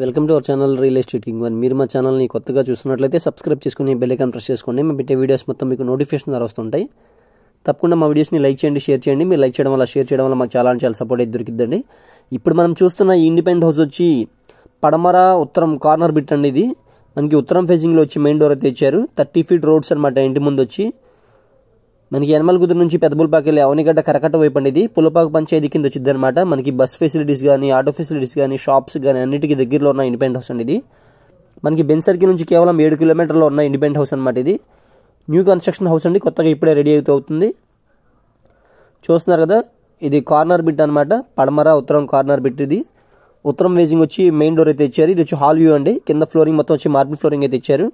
Welcome to our channel real estate king one. మీరు మా ఛానల్ని కొత్తగా చూస్తున్నట్లయితే సబ్స్క్రైబ్ చేసుకుని బెల్ ఐకాన్ ప్రెస్ చేసుకోండి. మేము పెట్టే వీడియోస్ మొత్తం మీకు నోటిఫికేషన్ ద్వారా వస్తుంటాయి. తప్పకుండా మా వీడియోస్ని లైక్ చేయండి, షేర్ చేయండి. మీరు లైక్ చేయడం వల్ల, షేర్ చేయడం వల్ల మాకు చాలా సపోర్ట్ అయితే దొరికిద్దండి. ఇప్పుడు మనం చూస్తున్న ఈ ఇండిపెండెంట్ హౌస్ వచ్చి పడమర ఉత్తరం కార్నర్ బిట్ అండి. ఇది మనకి ఉత్తరం ఫేసింగ్లో వచ్చి మెయిన్ డోర్ అయితే ఇచ్చారు. 30 feet రోడ్స్ అనమాట. ఇంటి ముందు వచ్చి మనకి యనమలకుదురు నుంచి పెద్దపులపాకు వెళ్ళి అవనిగడ్డ కరకట్ట వైపు అండి. ఇది పులపాకు పంచాయతీ కింద వచ్చింది అనమాట. మనకి బస్ ఫెసిలిటీస్ కానీ, ఆటో ఫెసిలిటీస్ కానీ, షాప్స్ కానీ అన్నిటికీ దగ్గరలో ఉన్న ఇండిపెండెంట్ హౌస్ అండి. ఇది మనకి బెన్ సర్కిల్ నుంచి కేవలం 7 kilometers ఉన్న ఇండిపెండెంట్ హౌస్ అనమాట. ఇది న్యూ కన్స్ట్రక్షన్ హౌస్ అండి. కొత్తగా ఇప్పుడే రెడీ అవుతుంది. చూస్తున్నారు కదా, ఇది కార్నర్ బిట్ అనమాట. పడమర ఉత్తరం కార్నర్ బిట్. ఇది ఉత్తరం వేజింగ్ వచ్చి మెయిన్ డోర్ అయితే ఇచ్చారు. ఇది వచ్చి హాల్ వ్యూ అండి. కింద ఫ్లోరింగ్ మొత్తం వచ్చి మార్బుల్ ఫ్లోరింగ్ అయితే ఇచ్చారు.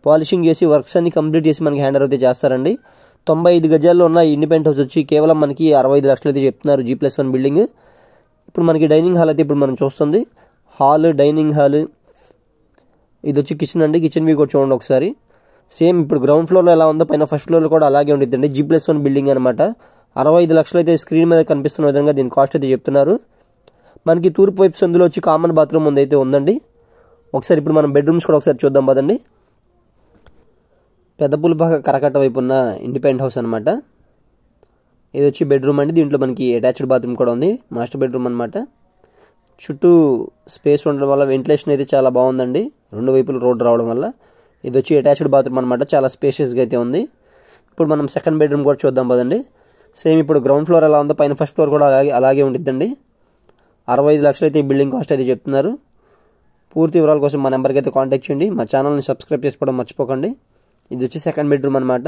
పాలిషింగ్ చేసి వర్క్స్ అన్ని కంప్లీట్ చేసి మనకి హ్యాండర్ అయితే చేస్తారండి. 95 గజాల్లో ఉన్న ఇండిపెండెంట్ హౌస్ వచ్చి కేవలం మనకి 65 లక్షలు అయితే చెప్తున్నారు. G+1 building. ఇప్పుడు మనకి డైనింగ్ హాల్ అయితే ఇప్పుడు మనం చూస్తుంది. హాల్, డైనింగ్ హాల్, ఇది వచ్చి కిచెన్ అండి. కిచెన్ వ్యూ కూడా చూడండి ఒకసారి. సేమ్ ఇప్పుడు గ్రౌండ్ ఫ్లోర్లో ఎలా ఉందో పైన ఫస్ట్ ఫ్లోర్లో కూడా అలాగే ఉండిద్దండి. G+1 బిల్డింగ్ అనమాట. 65 లక్షలు అయితే స్క్రీన్ మీద కనిపిస్తున్న విధంగా దీని కాస్ట్ అయితే చెప్తున్నారు. మనకి తూర్పు వైపు సందులో వచ్చి కామన్ బాత్రూమ్ అయితే ఉందండి. ఒకసారి ఇప్పుడు మనం బెడ్రూమ్స్ కూడా ఒకసారి చూద్దాం పదండి. పెద్దపులపాక కరకట్ట వైపు ఉన్న ఇండిపెండెంట్ హౌస్ అనమాట. ఇది వచ్చి బెడ్రూమ్ అండి. దీంట్లో మనకి అటాచ్డ్ బాత్రూమ్ కూడా ఉంది. మాస్టర్ బెడ్రూమ్ అనమాట. చుట్టూ స్పేస్ ఉండడం వల్ల వెంటిలేషన్ అయితే చాలా బాగుందండి. రెండు వైపులు రోడ్ రావడం వల్ల. ఇది వచ్చి అటాచ్డ్ బాత్రూమ్ అనమాట. చాలా స్పేషియస్గా అయితే ఉంది. ఇప్పుడు మనం సెకండ్ బెడ్రూమ్ కూడా చూద్దాం పదండి. సేమ్ ఇప్పుడు గ్రౌండ్ ఫ్లోర్ ఎలా ఉందో పైన ఫస్ట్ ఫ్లోర్ కూడా అలాగే ఉండిద్దండి. 65 లక్షలు అయితే ఈ బిల్డింగ్ కాస్ట్ అయితే చెప్తున్నారు. పూర్తి వివరాల కోసం మా నెంబర్కి అయితే కాంటాక్ట్ చేయండి. మా ఛానల్ని సబ్స్క్రైబ్ చేసుకోవడం మర్చిపోకండి. ఇది వచ్చి సెకండ్ బెడ్రూమ్ అనమాట.